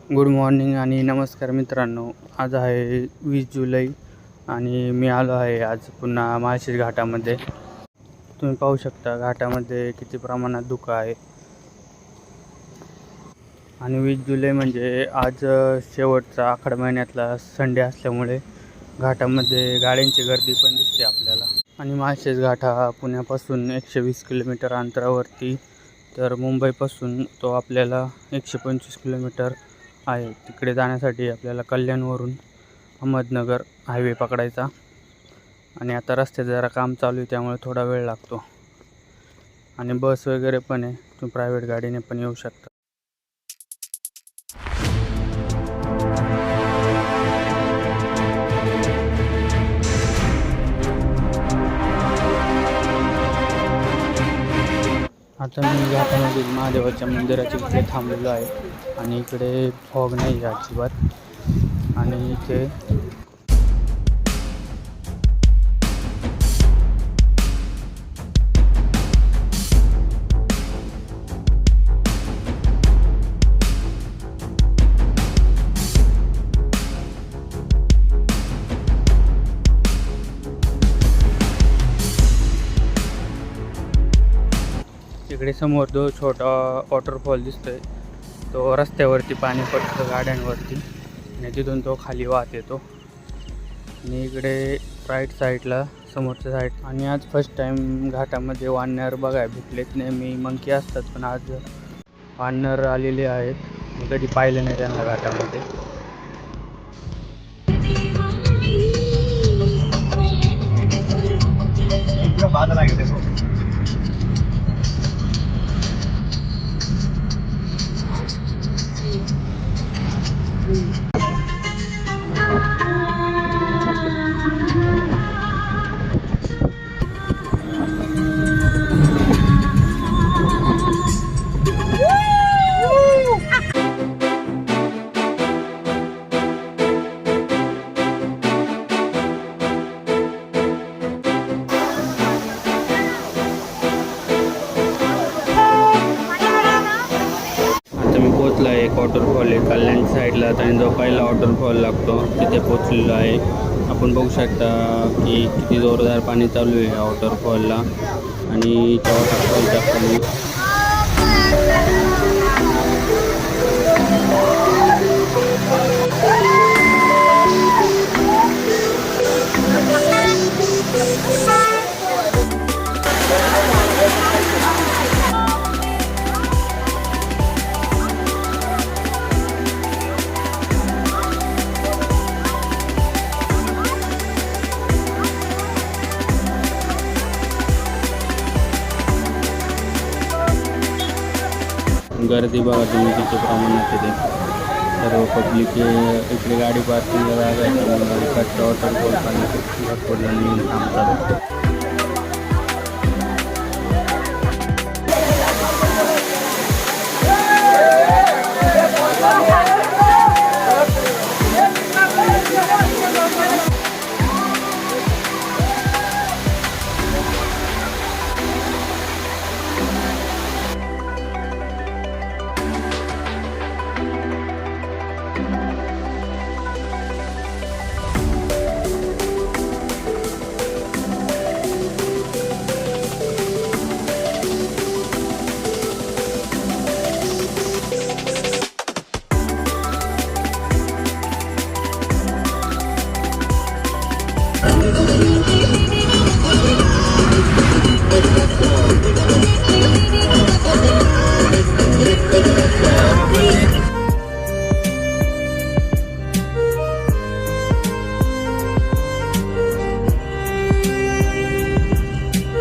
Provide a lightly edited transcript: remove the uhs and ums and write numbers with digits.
Good morning आणि नमस्कार मित्रांनो. आज आहे 20 जुलै आणि मी आलो आहे आज पुन्हा माळशेज घाटामध्ये. तुम्ही पाहू शकता घाटामध्ये किती प्रमाणात धुकं आहे. आणि 20 जुलै म्हणजे आज शेवटचा आखाड महिन्यातला संडे असल्यामुळे घाटामध्ये गाड्यांची गर्दी पण दिसते आपल्याला. आणि माळशेज घाट हा पुण्यापासून 120 किलोमीटर अंतरावरती, तर मुंबईपासून तो आपल्याला 125 किलोमीटर आहे. तिकडे जाण्यासाठी आपल्याला कल्याणवरून अहमदनगर हायवे पकडायचा. आणि आता रस्त्याचं जरा काम चालू आहे त्यामुळे थोडा वेळ लागतो. आणि बस वगैरे पण आहे, तुम्ही प्रायव्हेट गाडीने पण येऊ शकता. आता मी घाटामधील महादेवाच्या मंदिराच्या इकडे थांबलेलो आहे आणि इकडे फॉग नाही आहे अजिबात. आणि इथे इकडे समोर जो छोटा वॉटरफॉल दिसतोय तो रस्त्यावरती पाणी पडतं गाड्यांवरती आणि तिथून तो खाली वाहत येतो. आणि इकडे राईट साईडला समोरच्या साईड. आणि आज फर्स्ट टाईम घाटामध्ये वानर बघायला भेटलेत. नेहमी मंकी असतात पण आज वानर आलेले आहेत. मी कधी पाहिलं नाही त्यांना घाटामध्ये. पोचला आहे. एक वॉटरफॉल आहे कल्याण साईडला आणि जो पहिला वॉटरफॉल लागतो तिथे पोचलेलो आहे. आपण बघू शकता की किती जोरदार पाणी चालू आहे या वॉटरफॉलला. आणि त्या वॉटरफॉलच्या खाली गर्दी बघा तुम्ही किती प्रमाणात येते. सर्व पब्लिक इकडे गाडी पार्किंगला जागा आहे. वॉटरफॉल पाणी भरपूर जण येऊन थांबतात.